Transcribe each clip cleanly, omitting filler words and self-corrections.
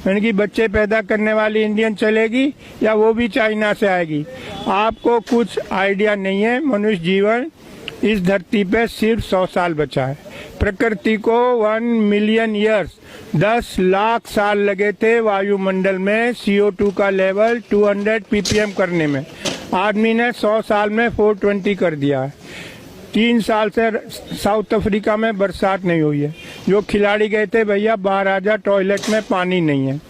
मैंने कि बच्चे पैदा करने वाली इंडियन चलेगी या वो भी चाइना से आएगी? आपको कुछ आइडिया नहीं है। मनुष्य जीवन इस धरती पे सिर्फ 100 साल बचा है। प्रकृति को 1 मिलियन ईयर्स 10 लाख साल लगे थे वायुमंडल में CO2 का लेवल 200 ppm करने में। आदमी ने 100 साल में 420 कर दिया है। 3 साल से साउथ अफ्रीका में बरसात नहीं हुई है। जो खिलाड़ी गए थे भैया बाहर आ जा, टॉयलेट में पानी नहीं है।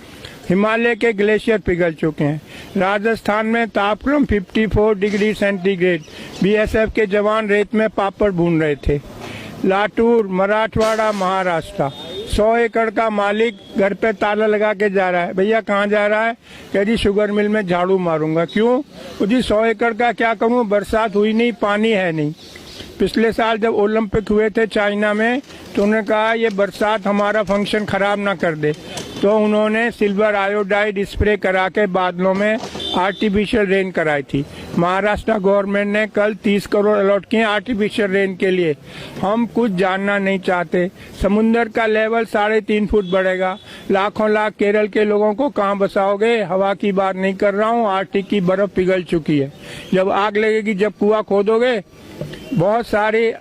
हिमालय के ग्लेशियर पिघल चुके हैं। राजस्थान में तापक्रम 54 डिग्री सेंटीग्रेड। BSF के जवान रेत में पापड़ भून रहे थे। लातूर, मराठवाड़ा, महाराष्ट्र, 100 एकड़ का मालिक घर पे ताला लगा के जा रहा है। भैया कहाँ जा रहा है? कह जी शुगर मिल में झाड़ू मारूंगा। क्यों? जी 100 एकड़ का क्या करूँ, बरसात हुई नहीं, पानी है नहीं। पिछले साल जब ओलंपिक हुए थे चाइना में तो उन्होंने कहा ये बरसात हमारा फंक्शन खराब ना कर दे, तो उन्होंने सिल्वर आयोडाइड स्प्रे करा के बादलों में आर्टिफिशियल रेन कराई थी। महाराष्ट्र गवर्नमेंट ने कल 30 करोड़ अलॉट किए आर्टिफिशियल रेन के लिए। हम कुछ जानना नहीं चाहते। समुन्द्र का लेवल 3.5 फुट बढ़ेगा। लाखों लाख केरल के लोगों को कहाँ बसाओगे? हवा की बात नहीं कर रहा हूँ, आर्कटिक की बर्फ पिघल चुकी है। जब आग लगेगी, जब कुआं खोदोगे, बहुत सारे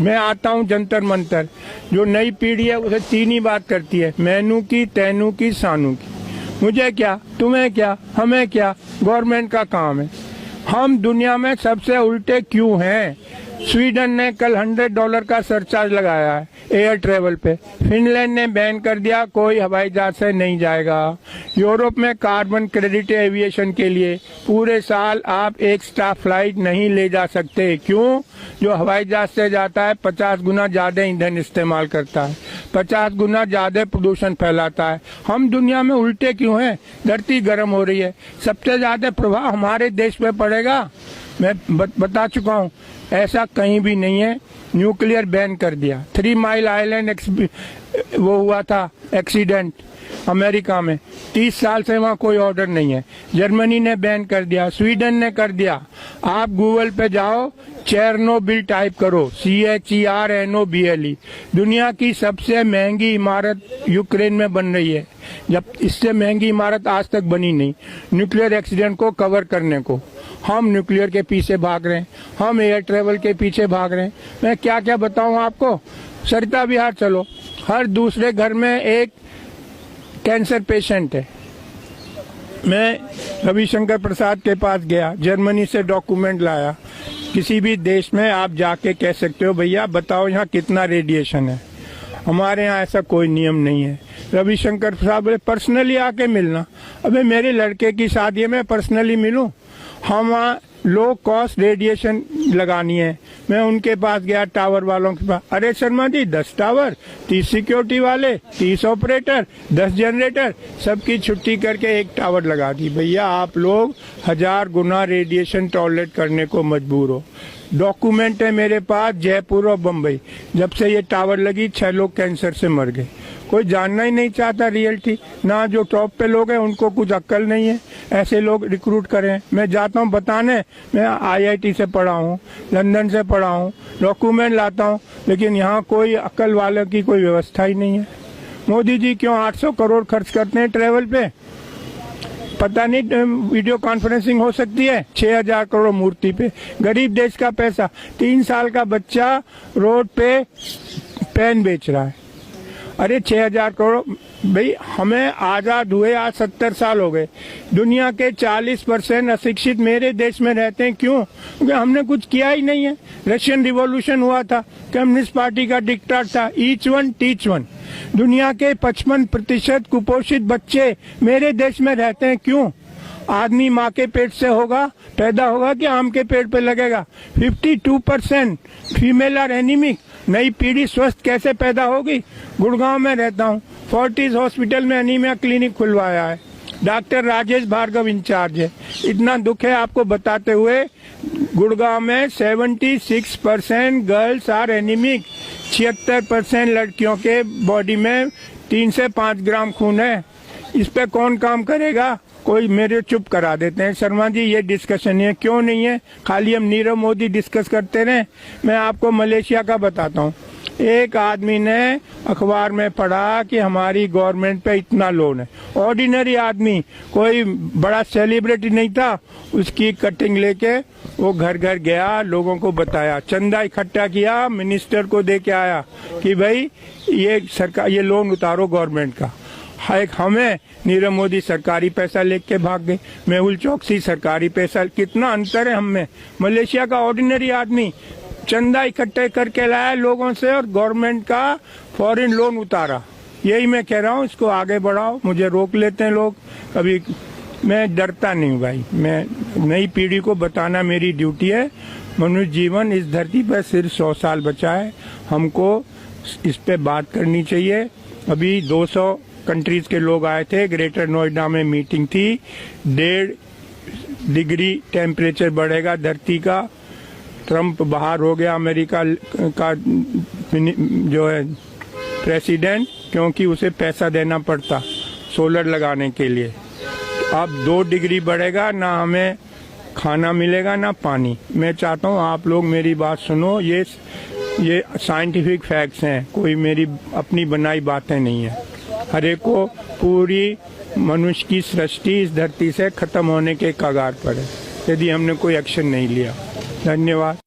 मैं आता हूँ जंतर मंतर। जो नई पीढ़ी है उसे 3 ही बात करती है, मैनू की, तैनू की, सानू की। मुझे क्या, तुम्हें क्या, हमें क्या, गवर्नमेंट का काम है। हम दुनिया में सबसे उल्टे क्यों हैं? स्वीडन ने कल $100 का सरचार्ज लगाया है एयर ट्रेवल पे। फिनलैंड ने बैन कर दिया, कोई हवाई जहाज से नहीं जाएगा। यूरोप में कार्बन क्रेडिट एविएशन के लिए पूरे साल आप एक स्टाफ फ्लाइट नहीं ले जा सकते। क्यों? जो हवाई जहाज से जाता है 50 गुना ज्यादा ईंधन इस्तेमाल करता है, 50 गुना ज्यादा प्रदूषण फैलाता है। हम दुनिया में उल्टे क्यों हैं? धरती गर्म हो रही है, सबसे ज्यादा प्रभाव हमारे देश में पड़ेगा। मैं बता चुका हूँ, ऐसा कहीं भी नहीं है। न्यूक्लियर बैन कर दिया। 3 माइल आइलैंड वो हुआ था एक्सीडेंट अमेरिका में, 30 साल से वहाँ कोई ऑर्डर नहीं है। जर्मनी ने बैन कर दिया, स्वीडन ने कर दिया। आप गूगल पे जाओ, चेरनोबिल टाइप करो, CHERNOBIL। दुनिया की सबसे महंगी इमारत यूक्रेन में बन रही है, जब इससे महंगी इमारत आज तक बनी नहीं, न्यूक्लियर एक्सीडेंट को कवर करने को। हम न्यूक्लियर के पीछे भाग रहे हैं, हम एयर ट्रेवल के पीछे भाग रहे हैं। मैं क्या क्या बताऊं आपको? सरिता विहार चलो, हर दूसरे घर में एक कैंसर पेशेंट है। मैं रविशंकर प्रसाद के पास गया, जर्मनी से डॉक्यूमेंट लाया। किसी भी देश में आप जाके कह सकते हो भैया बताओ यहाँ कितना रेडिएशन है। हमारे यहाँ ऐसा कोई नियम नहीं है। रविशंकर प्रसाद बोले पर्सनली आके मिलना। अबे मेरे लड़के की शादी में पर्सनली मिलूं? हम वहाँ लो कॉस्ट रेडिएशन लगानी है। मैं उनके पास गया, टावर वालों के पास। अरे शर्मा जी 10 टावर, 30 सिक्योरिटी वाले, 30 ऑपरेटर, 10 जनरेटर, सबकी छुट्टी करके एक टावर लगा दी। भैया आप लोग 1000 गुना रेडिएशन टॉलरेट करने को मजबूर हो। डॉक्यूमेंट है मेरे पास, जयपुर और बम्बई। जब से ये टावर लगी 6 लोग कैंसर से मर गए। कोई जानना ही नहीं चाहता रियलिटी। ना जो टॉप पे लोग हैं उनको कुछ अक्ल नहीं है, ऐसे लोग रिक्रूट करें। मैं जाता हूँ बताने, मैं IIT से पढ़ा हूँ, लंदन से पढ़ा हूँ, डॉक्यूमेंट लाता हूँ, लेकिन यहाँ कोई अक्ल वाले की कोई व्यवस्था ही नहीं है। मोदी जी क्यों 800 करोड़ खर्च करते हैं ट्रेवल पे? पता नहीं वीडियो कॉन्फ्रेंसिंग हो सकती है 6000 करोड़ मूर्ति पे। गरीब देश का पैसा। 3 साल का बच्चा रोड पे पेन बेच रहा है। अरे 6000 करोड़। भाई हमें आजाद हुए आज 70 साल हो गए। दुनिया के 40% अशिक्षित मेरे देश में रहते हैं। क्यों? क्योंकि हमने कुछ किया ही नहीं है। रशियन रिवॉल्यूशन हुआ था, कम्युनिस्ट पार्टी का डिक्टेट था, ईच वन टीच वन। दुनिया के 55% कुपोषित बच्चे मेरे देश में रहते हैं। क्यों? आदमी माँ के पेट से होगा, पैदा होगा कि आम के पेड़ पे लगेगा। 52% फीमेल आर एनीमिक। नई पीढ़ी स्वस्थ कैसे पैदा होगी? गुड़गांव में रहता हूँ, फोर्टिस हॉस्पिटल में एनीमिया क्लिनिक खुलवाया है। डॉक्टर राजेश भार्गव इंचार्ज है। इतना दुख है आपको बताते हुए, गुड़गांव में 76% गर्ल्स आर एनीमिक। 76% लड़कियों के बॉडी में 3 से 5 ग्राम खून है। इस पे कौन काम करेगा? कोई मेरे चुप करा देते हैं, शर्मा जी ये डिस्कशन है, क्यों नहीं है? खाली हम नीरव मोदी डिस्कस करते रहे। मैं आपको मलेशिया का बताता हूँ। एक आदमी ने अखबार में पढ़ा कि हमारी गवर्नमेंट पे इतना लोन है। ऑर्डिनरी आदमी, कोई बड़ा सेलिब्रिटी नहीं था, उसकी कटिंग लेके वो घर घर गया, लोगों को बताया, चंदा इकट्ठा किया, मिनिस्टर को दे के आया कि भाई ये सरकार, ये लोन उतारो गवर्नमेंट का। एक हमें नीरव मोदी सरकारी पैसा लेके भाग गए, मेहुल चौकसी सरकारी पैसा, कितना अंतर है हम में। मलेशिया का ऑर्डिनरी आदमी चंदा इकट्ठे करके लाया लोगों से और गवर्नमेंट का फॉरेन लोन उतारा। यही मैं कह रहा हूँ, इसको आगे बढ़ाओ। मुझे रोक लेते हैं लोग, कभी मैं डरता नहीं भाई, मैं नई पीढ़ी को बताना मेरी ड्यूटी है। मनुष्य जीवन इस धरती पर सिर्फ 100 साल बचा है, हमको इस पे बात करनी चाहिए। अभी 200 कंट्रीज के लोग आए थे, ग्रेटर नोएडा में मीटिंग थी। 1.5 डिग्री टेम्परेचर बढ़ेगा धरती का। ट्रम्प बाहर हो गया अमेरिका का जो है प्रेसिडेंट, क्योंकि उसे पैसा देना पड़ता सोलर लगाने के लिए। अब 2 डिग्री बढ़ेगा, ना हमें खाना मिलेगा ना पानी। मैं चाहता हूँ आप लोग मेरी बात सुनो, ये साइंटिफिक फैक्ट्स हैं, कोई मेरी अपनी बनाई बातें नहीं है। हर एक को पूरी मनुष्य की सृष्टि इस धरती से खत्म होने के कगार पर है यदि हमने कोई एक्शन नहीं लिया। धन्यवाद।